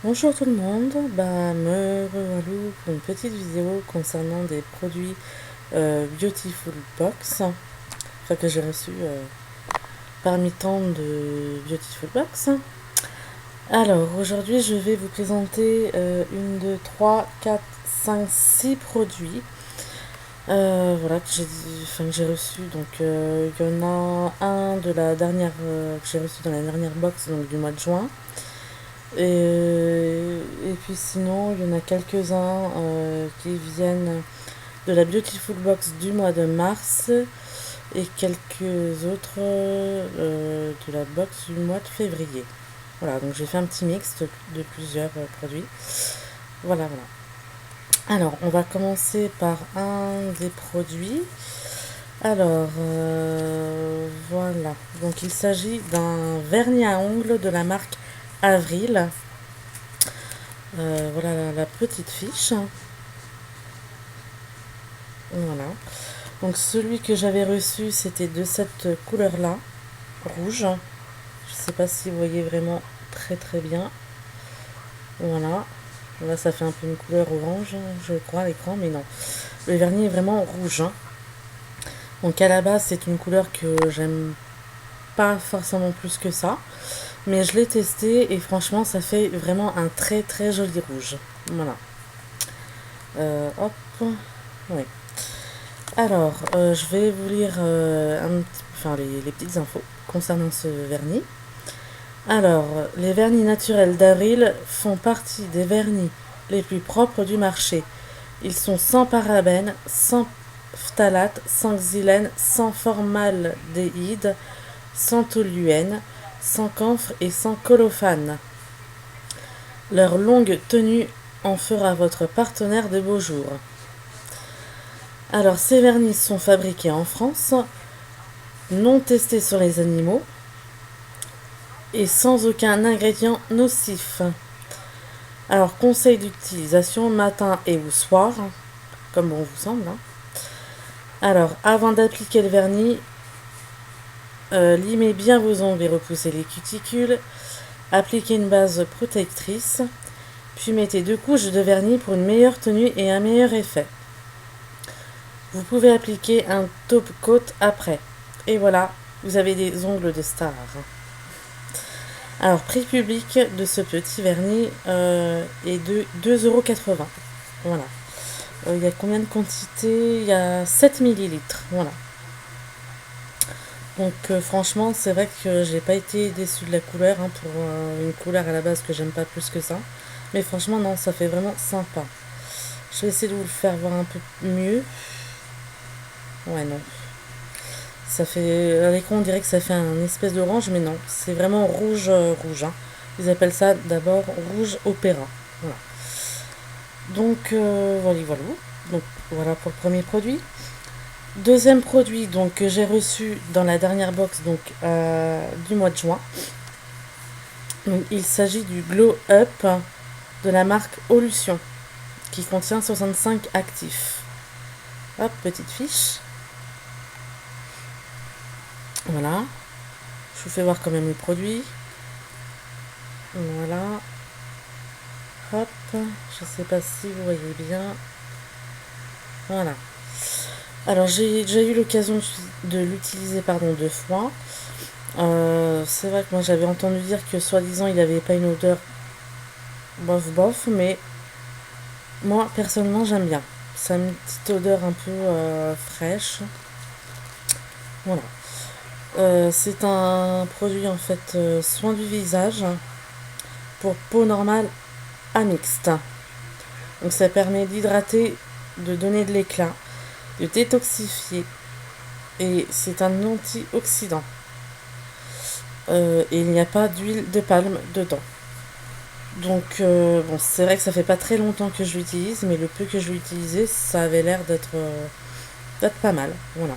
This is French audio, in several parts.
Bonjour tout le monde, me revoilà pour une petite vidéo concernant des produits Beautiful Box, enfin que j'ai reçu parmi tant de Beautiful Box. Alors aujourd'hui je vais vous présenter une, deux, trois, quatre, cinq, six produits voilà, que j'ai reçu. Donc il y en a un de la dernière que j'ai reçu dans la dernière box, donc du mois de juin. Et puis sinon, il y en a quelques-uns qui viennent de la Beautiful Box du mois de mars et quelques autres de la box du mois de février. Voilà, donc j'ai fait un petit mix de plusieurs produits. Voilà, voilà. Alors, on va commencer par un des produits. Alors, voilà. Donc, il s'agit d'un vernis à ongles de la marque Avril. Voilà la petite fiche. Voilà. Donc celui que j'avais reçu, c'était de cette couleur-là, rouge. Je sais pas si vous voyez vraiment très très bien. Voilà. Là, ça fait un peu une couleur orange, je crois, à l'écran, mais non. Le vernis est vraiment rouge. Donc à la base, c'est une couleur que j'aime pas forcément plus que ça. Mais je l'ai testé et franchement, ça fait vraiment un très très joli rouge. Voilà. Hop. Oui. Alors, je vais vous lire les petites infos concernant ce vernis. Alors, les vernis naturels d'Avril font partie des vernis les plus propres du marché. Ils sont sans parabènes, sans phtalate, sans xylène, sans formaldéhyde, sans toluène, sans camphre et sans colophane. Leur longue tenue en fera votre partenaire de beaux jours. Alors, ces vernis sont fabriqués en France, non testés sur les animaux et sans aucun ingrédient nocif. Alors, conseil d'utilisation matin et ou soir, comme bon vous semble. Alors, avant d'appliquer le vernis, limez bien vos ongles et repoussez les cuticules. Appliquez une base protectrice, puis mettez 2 couches de vernis pour une meilleure tenue et un meilleur effet. Vous pouvez appliquer un top coat après. Et voilà, vous avez des ongles de star. Alors, prix public de ce petit vernis est de 2,80 €. Voilà. Il y a combien de quantité? Il y a 7 millilitres. Voilà. Donc, franchement, c'est vrai que j'ai pas été déçue de la couleur, pour une couleur à la base que j'aime pas plus que ça. Mais franchement, non, ça fait vraiment sympa. Je vais essayer de vous le faire voir un peu mieux. Ouais, non. Ça fait. À l'écran, on dirait que ça fait un espèce d'orange, mais non. C'est vraiment rouge, rouge. Ils appellent ça d'abord rouge opéra. Voilà. Donc, voilà, voilà. Donc, voilà pour le premier produit. Deuxième produit donc, que j'ai reçu dans la dernière box donc, du mois de juin. Donc, il s'agit du Glow Up de la marque Olution qui contient 65 actifs. Hop, petite fiche. Voilà. Je vous fais voir quand même le produit. Voilà. Hop. Je sais pas si vous voyez bien. Voilà. Alors j'ai déjà eu l'occasion de l'utiliser 2 fois. C'est vrai que moi j'avais entendu dire que soi-disant il n'avait pas une odeur bof bof, mais moi personnellement j'aime bien. Ça a une petite odeur un peu fraîche. Voilà. C'est un produit en fait soin du visage pour peau normale à mixte. Donc ça permet d'hydrater, de donner de l'éclat, de détoxifier et c'est un antioxydant. Et il n'y a pas d'huile de palme dedans. Donc bon, c'est vrai que ça fait pas très longtemps que je l'utilise, mais le peu que je l'ai utilisé, ça avait l'air d'être pas mal. Voilà.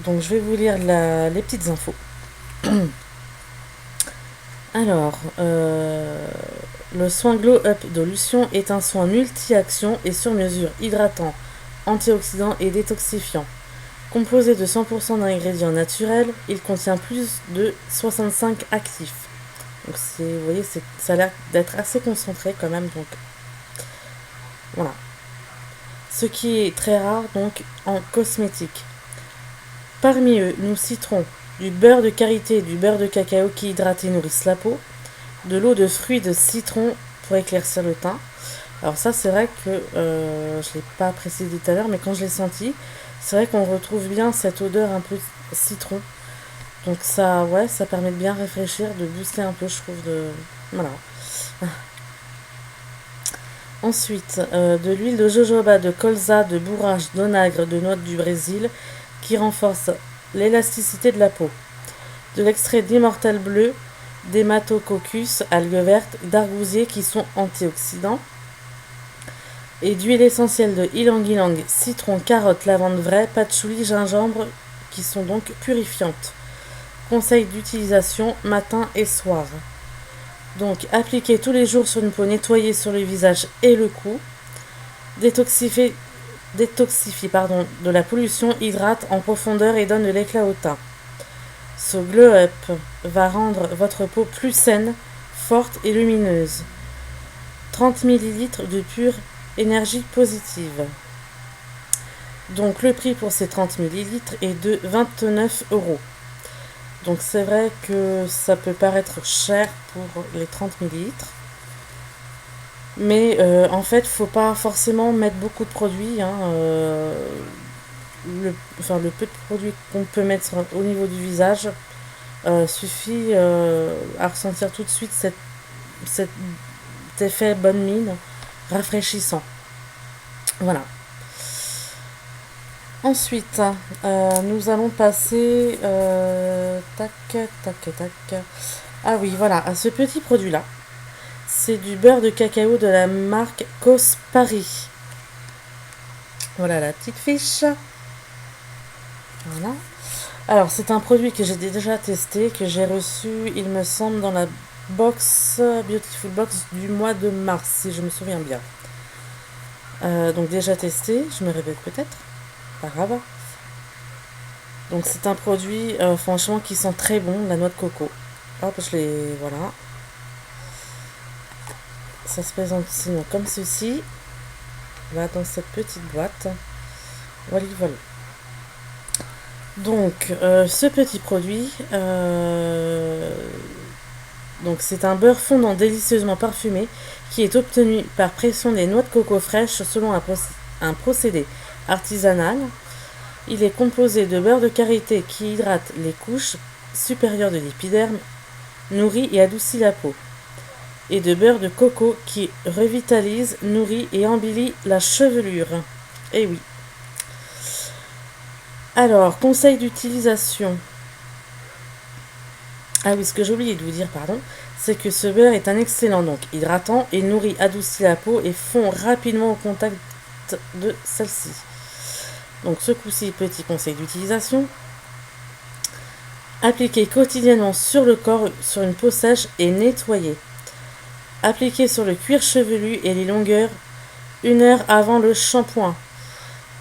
Donc je vais vous lire les petites infos. Alors, le soin Glow Up d'Olution est un soin multi-action et sur mesure hydratant, antioxydant et détoxifiant. Composé de 100% d'ingrédients naturels, il contient plus de 65 actifs. Donc vous voyez, ça a l'air d'être assez concentré quand même. Donc voilà. Ce qui est très rare donc en cosmétique. Parmi eux, nous citerons du beurre de karité et du beurre de cacao qui hydratent et nourrissent la peau, de l'eau de fruits de citron pour éclaircir le teint. Alors ça, c'est vrai que je ne l'ai pas précisé tout à l'heure, mais quand je l'ai senti, c'est vrai qu'on retrouve bien cette odeur un peu citron. Donc ça, ouais, ça permet de bien réfléchir, de booster un peu, je trouve, Voilà. Ensuite, de l'huile de jojoba, de colza, de bourrage, d'onagre, de noix du Brésil, qui renforce l'élasticité de la peau. De l'extrait d'immortel bleu, d'hématococcus, algues vertes, d'argousier qui sont antioxydants. Et d'huile essentielle de ylang-ylang, citron, carotte, lavande vraie, patchouli, gingembre, qui sont donc purifiantes. Conseil d'utilisation matin et soir. Donc, appliquez tous les jours sur une peau nettoyée sur le visage et le cou. Détoxifie de la pollution, hydrate en profondeur et donne de l'éclat au teint. Ce glow up va rendre votre peau plus saine, forte et lumineuse. 30 ml de pure énergie positive. Donc le prix pour ces 30 ml est de 29 €. Donc c'est vrai que ça peut paraître cher pour les 30 ml. Mais en fait, faut pas forcément mettre beaucoup de produits. Hein, le peu de produits qu'on peut mettre au niveau du visage suffit à ressentir tout de suite cet effet bonne mine rafraîchissant. Voilà. Ensuite, nous allons passer tac, tac, tac. Ah oui, voilà, à ce petit produit-là. C'est du beurre de cacao de la marque Cos Paris. Voilà la petite fiche. Voilà. Alors, c'est un produit que j'ai déjà testé, que j'ai reçu, il me semble, dans la box Beautiful Box du mois de mars, si je me souviens bien. Donc déjà testé, je me répète peut-être, pas grave. Donc c'est un produit franchement qui sent très bon, la noix de coco. Hop, voilà. Ça se présente sinon comme ceci. Là dans cette petite boîte. Voilà, voilà. Donc ce petit produit, donc c'est un beurre fondant délicieusement parfumé qui est obtenu par pression des noix de coco fraîches selon un procédé artisanal. Il est composé de beurre de karité qui hydrate les couches supérieures de l'épiderme, nourrit et adoucit la peau, et de beurre de coco qui revitalise, nourrit et embellit la chevelure. Eh oui. Alors, conseil d'utilisation. Ah oui, ce que j'ai oublié de vous dire, pardon, c'est que ce beurre est un excellent donc hydratant et nourrit, adoucit la peau et fond rapidement au contact de celle-ci. Donc ce coup-ci, petit conseil d'utilisation. Appliquez quotidiennement sur le corps, sur une peau sèche et nettoyez. Appliquez sur le cuir chevelu et les longueurs 1 heure avant le shampoing.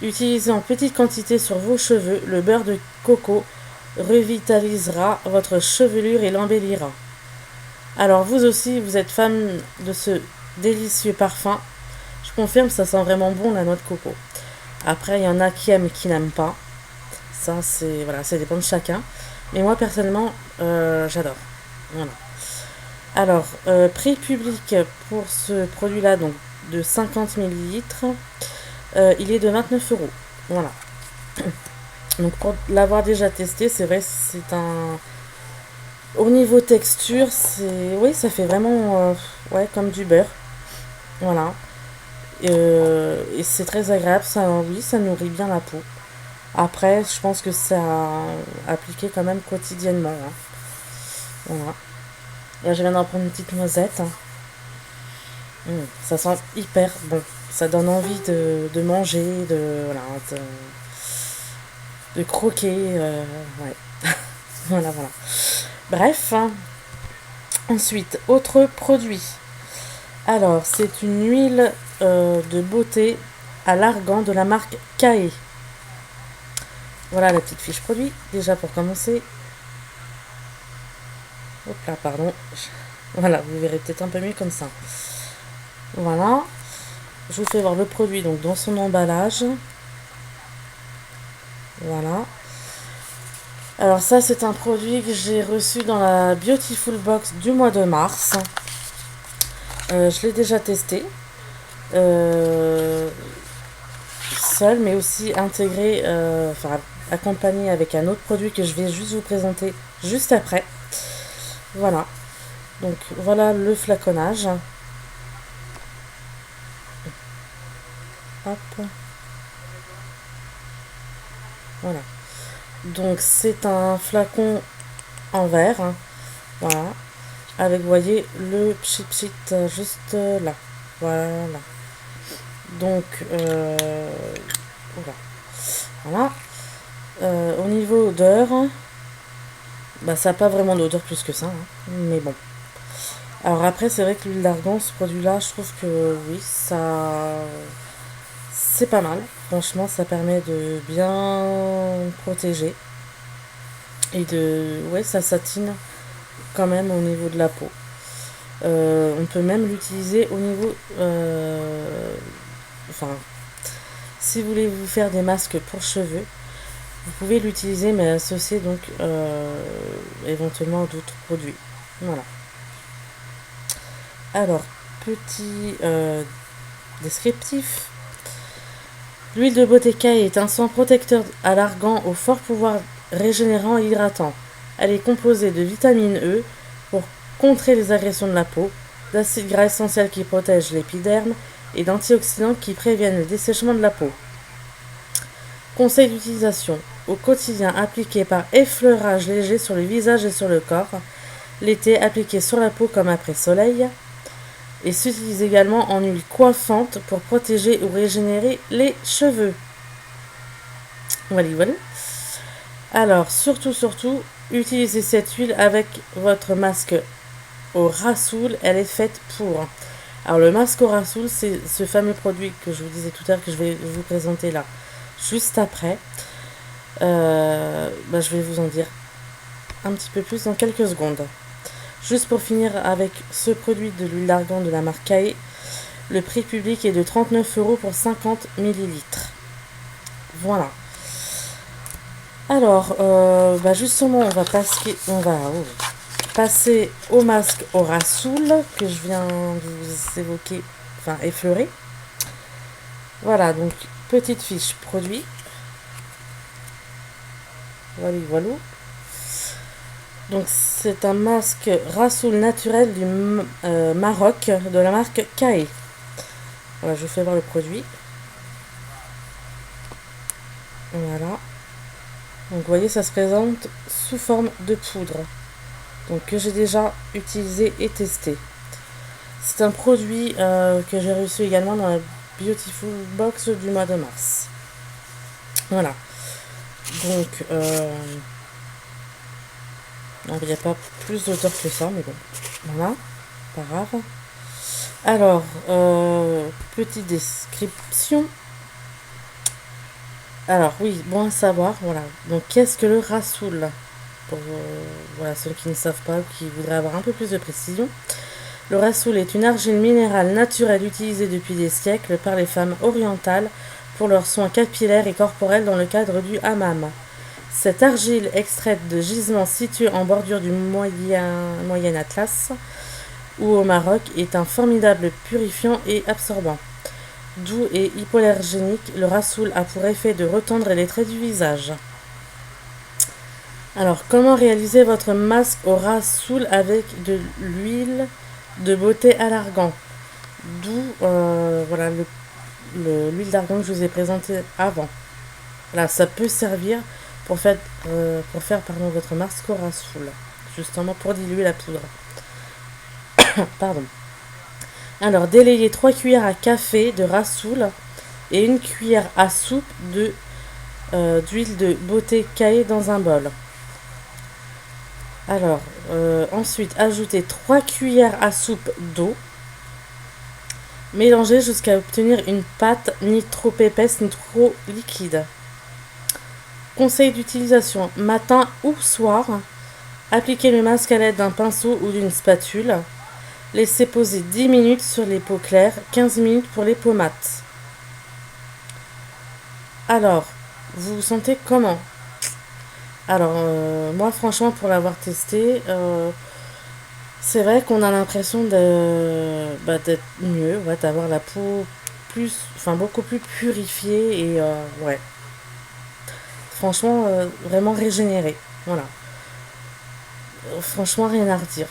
Utilisez en petite quantité sur vos cheveux. Le beurre de coco revitalisera votre chevelure et l'embellira. Alors vous aussi, vous êtes fan de ce délicieux parfum. Je confirme, ça sent vraiment bon la noix de coco. Après, il y en a qui aiment et qui n'aiment pas. Ça, ça dépend de chacun. Mais moi, personnellement, j'adore. Voilà. Alors, prix public pour ce produit-là, donc de 50 ml, il est de 29 €. Voilà. Donc, pour l'avoir déjà testé, c'est vrai, c'est un... Au niveau texture, oui, ça fait vraiment ouais, comme du beurre. Voilà. Et c'est très agréable, oui, ça nourrit bien la peau. Après, je pense que c'est à appliquer quand même quotidiennement. Hein. Voilà. Là, je viens d'en prendre une petite noisette. Hein. Ça sent hyper bon. Ça donne envie de manger, voilà, de croquer. Ouais. Voilà, voilà. Bref. Hein. Ensuite, autre produit. Alors, c'est une huile de beauté à l'argan de la marque Kae. Voilà la petite fiche produit, déjà pour commencer. Hop là, pardon. Voilà, vous verrez peut-être un peu mieux comme ça. Voilà. Je vous fais voir le produit donc dans son emballage. Voilà. Alors ça, c'est un produit que j'ai reçu dans la Beautiful Box du mois de mars. Je l'ai déjà testé. Seul, mais aussi intégré, enfin accompagné avec un autre produit que je vais juste vous présenter juste après. Voilà. Donc voilà le flaconnage. Hop. Voilà. Donc c'est un flacon en verre. Hein. Voilà. Avec, vous voyez, le pchit pchit juste là. Voilà. Donc, voilà. Voilà. Au niveau odeur, bah, ça n'a pas vraiment d'odeur plus que ça. Hein. Mais bon. Alors après, c'est vrai que l'huile d'argan, ce produit-là, je trouve que oui, ça... C'est pas mal. Franchement, ça permet de bien protéger. Et de... Ouais, ça satine quand même au niveau de la peau. On peut même l'utiliser au niveau... Enfin, si vous voulez vous faire des masques pour cheveux, vous pouvez l'utiliser, mais associer donc éventuellement d'autres produits. Voilà. Alors, petit descriptif. L'huile de Bottega est un soin protecteur à l'argan au fort pouvoir régénérant et hydratant. Elle est composée de vitamine E pour contrer les agressions de la peau, d'acides gras essentiels qui protègent l'épiderme et d'antioxydants qui préviennent le dessèchement de la peau. Conseil d'utilisation. Au quotidien, appliqué par effleurage léger sur le visage et sur le corps. L'été, appliqué sur la peau comme après soleil. Et s'utilise également en huile coiffante pour protéger ou régénérer les cheveux. Voilà, voilà. Alors, surtout, utilisez cette huile avec votre masque au rassoul. Elle est faite pour. Alors, le masque au rassoul, c'est ce fameux produit que je vous disais tout à l'heure que je vais vous présenter là, juste après. Je vais vous en dire un petit peu plus dans quelques secondes. Juste pour finir avec ce produit de l'huile d'argan de la marque Kae, le prix public est de 39 € pour 50 ml. Voilà. Alors, justement, on va passer au masque au rassoul que je viens de vous évoquer, enfin effleurer. Voilà, donc petite fiche produit. Voilà. Donc c'est un masque rassoul naturel du Maroc de la marque Kae. Voilà, je vous fais voir le produit. Voilà. Donc vous voyez, ça se présente sous forme de poudre. Donc que j'ai déjà utilisé et testé. C'est un produit que j'ai reçu également dans la Beautiful Box du mois de mars. Voilà. Donc il n'y a pas plus d'auteur que ça, mais bon. Voilà. Pas grave. Alors, petite description. Alors oui, bon à savoir, voilà. Donc qu'est-ce que le rassoul? Pour voilà, ceux qui ne savent pas ou qui voudraient avoir un peu plus de précision. Le rassoul est une argile minérale naturelle utilisée depuis des siècles par les femmes orientales pour leurs soins capillaires et corporels dans le cadre du hammam. Cette argile extraite de gisements situés en bordure du Moyen Atlas ou au Maroc est un formidable purifiant et absorbant. Doux et hypoallergénique, le rassoul a pour effet de retendre les traits du visage. Alors, comment réaliser votre masque au rassoul avec de l'huile de beauté à l'argan? D'où voilà l'huile d'argan que je vous ai présenté avant. Là, ça peut servir pour faire votre masque au rassoul, justement pour diluer la poudre. Pardon. Alors, délayez 3 cuillères à café de rassoul et 1 cuillère à soupe d'huile de beauté Kae dans un bol. Alors, ensuite, ajoutez 3 cuillères à soupe d'eau. Mélangez jusqu'à obtenir une pâte ni trop épaisse ni trop liquide. Conseil d'utilisation, matin ou soir. Appliquez le masque à l'aide d'un pinceau ou d'une spatule. Laissez poser 10 minutes sur les peaux claires, 15 minutes pour les peaux mates. Alors, vous vous sentez comment? Alors, moi franchement, pour l'avoir testé, c'est vrai qu'on a l'impression d'être mieux, ouais, d'avoir la peau plus, enfin beaucoup plus purifiée et ouais, franchement, vraiment régénérée. Voilà. Franchement, rien à redire.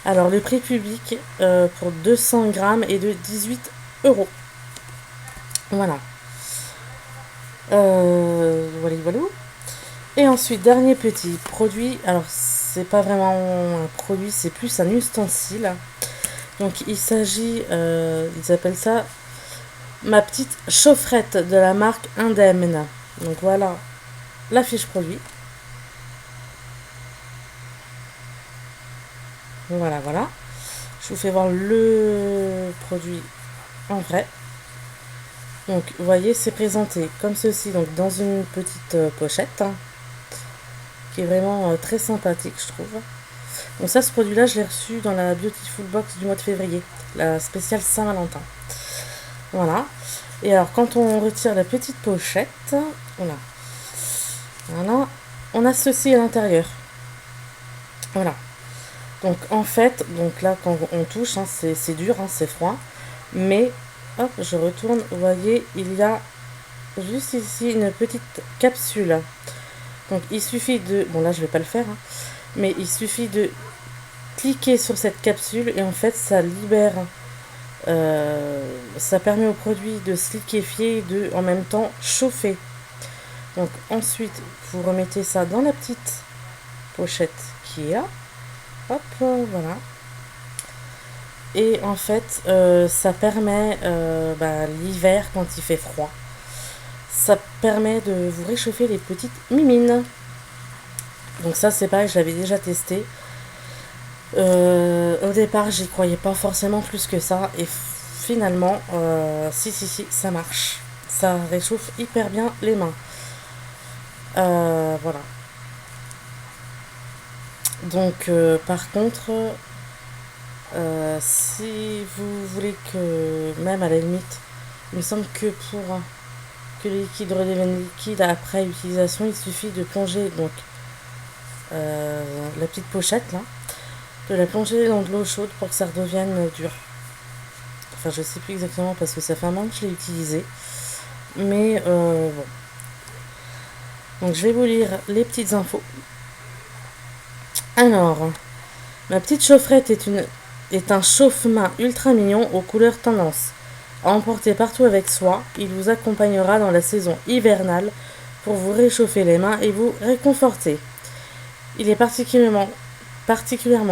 Alors, le prix public pour 200 grammes est de 18 euros. Voilà. Voilà, voilà. Et ensuite, dernier petit produit. Alors, c'est pas vraiment un produit, c'est plus un ustensile. Donc, il s'agit, ils appellent ça ma petite chaufferette de la marque Indemne. Donc, voilà la fiche produit. Voilà, voilà. Je vous fais voir le produit en vrai. Donc, vous voyez, c'est présenté comme ceci, donc dans une petite pochette, hein, qui est vraiment très sympathique, je trouve. Donc ça, ce produit-là, je l'ai reçu dans la Beautiful Box du mois de février, la spéciale Saint-Valentin. Voilà. Et alors, quand on retire la petite pochette, voilà, on a ceci à l'intérieur. Voilà. Donc en fait, donc là, quand on touche, hein, c'est dur, hein, c'est froid. Mais, hop, je retourne, vous voyez, il y a juste ici une petite capsule. Donc il suffit de, bon là je vais pas le faire, hein, mais il suffit de cliquer sur cette capsule et en fait ça libère, ça permet au produit de se liquéfier et de en même temps chauffer. Donc ensuite vous remettez ça dans la petite pochette qui est là, hop, voilà. Et en fait ça permet l'hiver quand il fait froid, ça permet de vous réchauffer les petites mimines. Donc ça c'est pareil, je l'avais déjà testé. Au départ, j'y croyais pas forcément plus que ça. Et finalement, si, ça marche. Ça réchauffe hyper bien les mains. Voilà. Donc, par contre, si vous voulez que, même à la limite, il me semble que pour que le liquide redevienne liquide après utilisation, il suffit de plonger donc la petite pochette là, de la plonger dans de l'eau chaude pour que ça redevienne dur. Enfin, je sais plus exactement parce que ça fait un moment que je l'ai utilisé. Mais bon. Donc, je vais vous lire les petites infos. Alors, ma petite chaufferette est un chauffe-main ultra mignon aux couleurs tendance. À emporter partout avec soi, il vous accompagnera dans la saison hivernale pour vous réchauffer les mains et vous réconforter. Il est particulièrement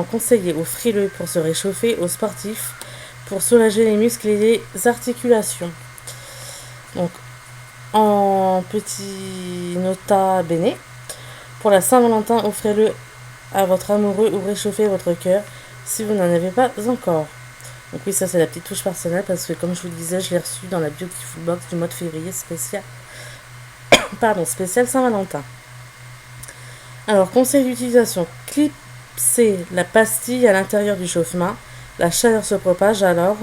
conseillé aux frileux pour se réchauffer, aux sportifs pour soulager les muscles et les articulations. Donc, en petit nota bene, pour la Saint-Valentin, offrez-le à votre amoureux ou réchauffez votre cœur si vous n'en avez pas encore. Donc oui, ça c'est la petite touche personnelle parce que comme je vous le disais, je l'ai reçu dans la Beautiful Box du mois de février spécial. Spécial Saint-Valentin. Alors, conseil d'utilisation, clipsez la pastille à l'intérieur du chauffe-main. La chaleur se propage alors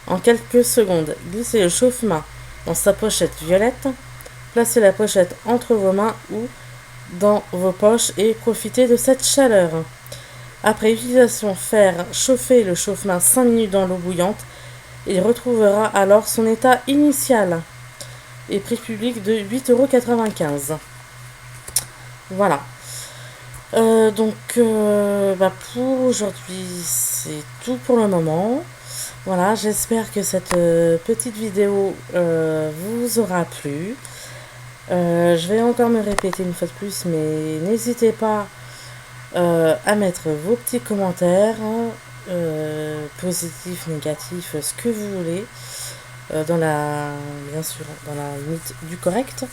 en quelques secondes. Glissez le chauffe-main dans sa pochette violette. Placez la pochette entre vos mains ou dans vos poches et profitez de cette chaleur. Après utilisation, faire chauffer le chauffe-main 5 minutes dans l'eau bouillante. Il retrouvera alors son état initial. Et prix public de 8,95 €. Voilà. Pour aujourd'hui, c'est tout pour le moment. Voilà, j'espère que cette petite vidéo vous aura plu. Je vais encore me répéter une fois de plus, mais n'hésitez pas à mettre vos petits commentaires, positifs, négatifs, ce que vous voulez, bien sûr, dans la limite du correct.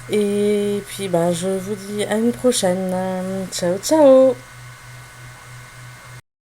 Et puis, je vous dis à une prochaine. Ciao, ciao!